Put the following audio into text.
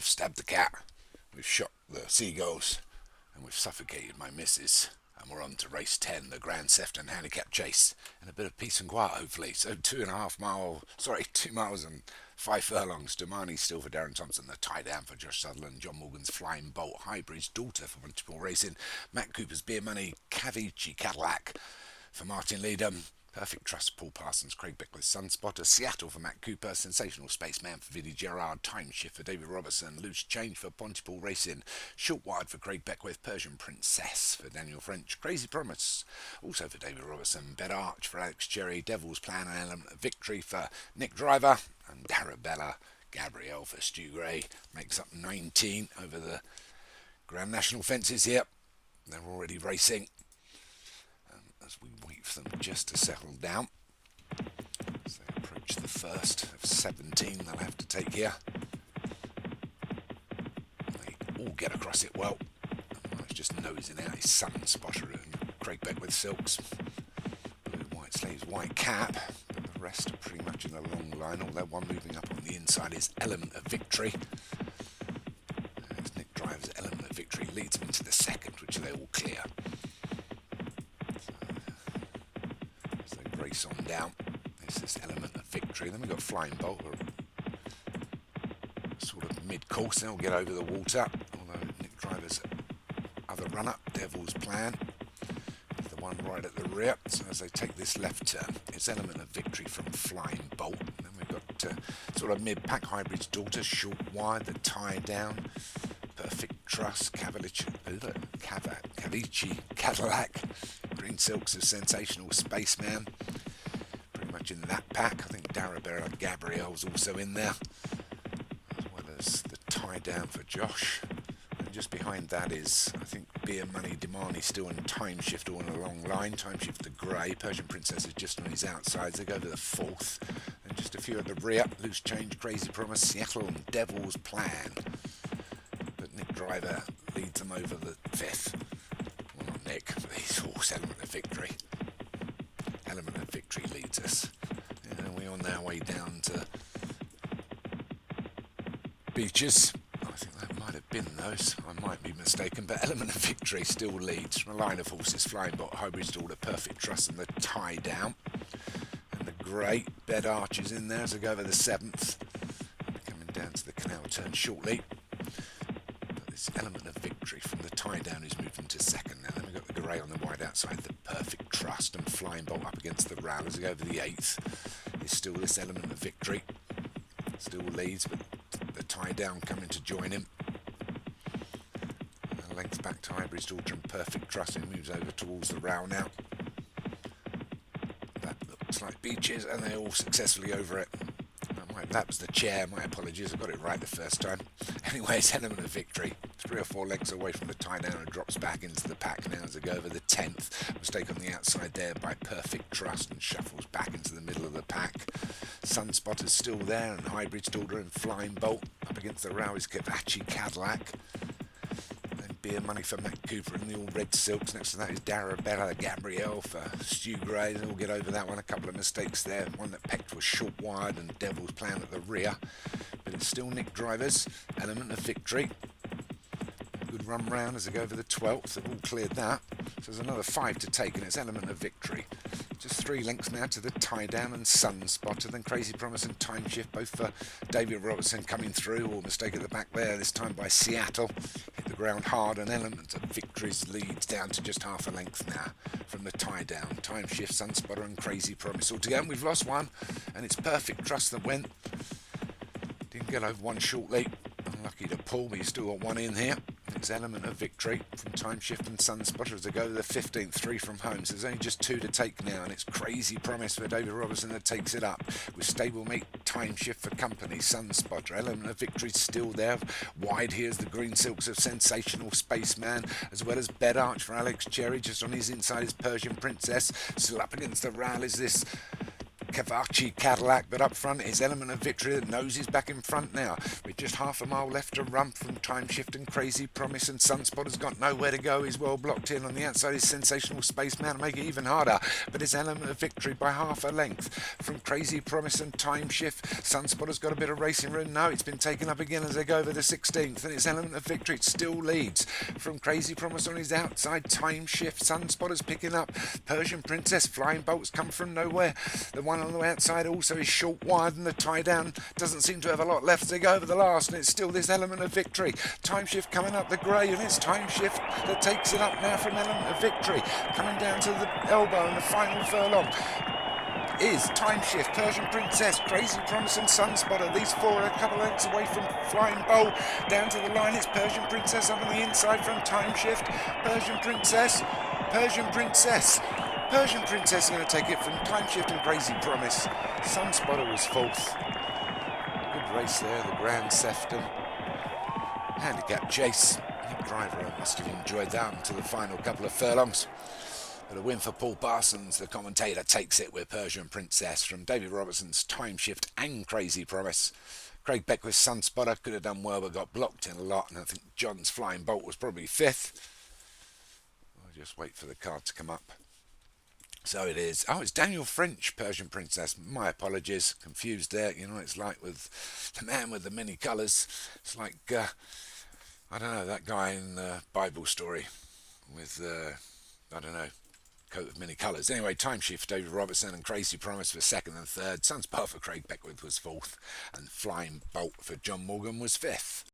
We've stabbed the cat, we've shot the seagulls, and we've suffocated my missus. And we're on to race 10, the Grand Sefton handicap chase, and a bit of peace and quiet, hopefully. So 2 miles and 5 furlongs. Domani still for Darren Thompson, the tie down for Josh Sutherland, John Morgan's Flying Bolt, Highbridge Daughter for Multiple Racing, Matt Cooper's Beer Money, Cavici Cadillac for Martin Leadham, Perfect Trust, Paul Parsons, Craig Beckwith's Sunspotter, Seattle for Matt Cooper, Sensational Spaceman for Vinnie Gerard, Time Shift for David Robertson, Loose Change for Pontypool Racing, Short Wide for Craig Beckwith, Persian Princess for Daniel French, Crazy Promise also for David Robertson, Bed Arch for Alex Cherry, Devil's Plan and Element of Victory for Nick Driver, and Darabella Gabrielle for Stu Gray. Makes up 19 over the Grand National fences here. They're already racing. As we wait for them just to settle down, as they approach the first of 17 they'll have to take here. They all get across it well. It's just nosing out his Sunspotter and Craig Beckwith Silks, Blue White Slaves White Cap, but the rest are pretty much in a long line, although one moving up on the inside is Element of Victory. As Nick Driver's Element of Victory leads them into the second, which they all clear. Race on down. This is Element of Victory. Then we've got Flying Bolt, sort of mid-course. They'll get over the water. Although Nick Driver's other runner, Devil's Plan, is the one right at the rear. So as they take this left turn, it's Element of Victory from Flying Bolt. Then we've got sort of mid-pack Highbridge Daughter, Short Wide, the tie down, Perfect Trust, Cavici Cadillac, Green Silks of Sensational Spaceman, pretty much in that pack. I think Darabella Gabrielle's also in there, as well as the tie down for Josh. And just behind that is, I think, Beer Money, Demani still and Time Shift all in a long line. Time Shift the grey, Persian Princess is just on his outsides. They go to the fourth, and just a few at the rear. Loose Change, Crazy Promise, Seattle and Devil's Plan. But Nick Driver leads them over the fifth. Well, not Nick, but his horse, Element of Victory. Element of Victory leads us. And we're on our way down to Beaches. I think that might have been those. I might be mistaken, but Element of Victory still leads from a line of horses. Flying Bot, Highbridge Daughter, Perfect Trust and the tie down. And the great Bed Arch is in there as they go over the seventh. Coming down to the canal turn shortly. This Element of Victory from the tie down is moving to second now. Then we've got the grey on the wide outside, the Perfect Trust and Flying Bolt up against the round as they go over the eighth. It's still this Element of Victory. Still leads, but the tie down coming to join him. A length back to Highbridge Daughter and Perfect Trust, and moves over towards the round now. That looks like Beaches, and they're all successfully over it. That was the chair, my apologies, I got it right the first time. Anyway, it's Element of Victory, 3 or 4 lengths away from the tie down and drops back into the pack now as they go over the 10th. Mistake on the outside there by Perfect Trust and shuffles back into the middle of the pack. Sunspotter's still there and Highbridge Daughter and Flying Bolt up against the row is Cavici Cadillac. Then Beer Money for Matt Cooper and the all red silks. Next to that is Darabella Gabrielle for Stu Gray. They'll get over that one. A couple of mistakes there. One that pecked was Short Wide and Devil's Plan at the rear. But it's still Nick Driver's Element of Victory. A good run round as they go over the 12th. They've all cleared that. So there's another 5 to take and it's Element of Victory. Just 3 lengths now to the tie down and Sunspotter. Then Crazy Promise and Time Shift, both for David Robertson coming through. Or mistake at the back there, this time by Seattle. Hit the ground hard and Element of Victory's leads down to just half a length now from the tie down. Time Shift, Sunspotter and Crazy Promise all together. We've lost one and it's Perfect Trust that went. Didn't get over one shortly. Unlucky to pull, but you still got one in here. It's Element of Victory from Time Shift and Sunspotter as they go to the 15th, 3 from home. So there's only just 2 to take now, and it's Crazy Promise for David Robertson that takes it up. With stablemate Time Shift for company, Sunspotter. Element of Victory still there. Wide here's the Green Silks of Sensational Spaceman, as well as Bed Arch for Alex Cherry. Just on his inside is Persian Princess. Still up against the rail is this Cavachi Cadillac, but up front is Element of Victory that knows he's back in front now. With just half a mile left to run from Time Shift and Crazy Promise, and Sunspotter's got nowhere to go. He's well blocked in. On the outside is Sensational Spaceman to make it even harder, but it's Element of Victory by half a length from Crazy Promise and Time Shift. Sunspotter's got a bit of racing room. No, it's been taken up again as they go over the 16th, and it's Element of Victory. It still leads from Crazy Promise on his outside. Time Shift. Sunspotter's picking up. Persian Princess. Flying Bolt's come from nowhere. The one on the outside also is short wide, and the tie down doesn't seem to have a lot left as they go over the last, and it's still this Element of Victory. Time Shift coming up the grey, and it's Time Shift that takes it up now from Element of Victory. Coming down to the elbow in the final furlong is Time Shift, Persian Princess, Crazy Promise and Sunspotter. These four are a couple of lengths away from Flying Bowl. Down to the line, it's Persian Princess up on the inside from Time Shift. Persian Princess, Persian Princess. Persian Princess is going to take it from Time Shift and Crazy Promise. Sunspotter was fourth. Good race there, the Grand Sefton. Handicap chase. The driver must have enjoyed that until the final couple of furlongs. But a win for Paul Parsons. The commentator takes it with Persian Princess from David Robertson's Time Shift and Crazy Promise. Craig Beckwith's Sunspotter could have done well but got blocked in a lot, and I think John's Flying Bolt was probably fifth. I'll just wait for the card to come up. So it is. Oh, it's Daniel French, Persian Princess. My apologies. Confused there. You know, it's like with the man with the many colours. It's like, I don't know, that guy in the Bible story with, I don't know, coat of many colours. Anyway, Time Shift, David Robertson, and Crazy Promise for second and third. Sunspot for Craig Beckwith was fourth, and Flying Bolt for John Morgan was fifth.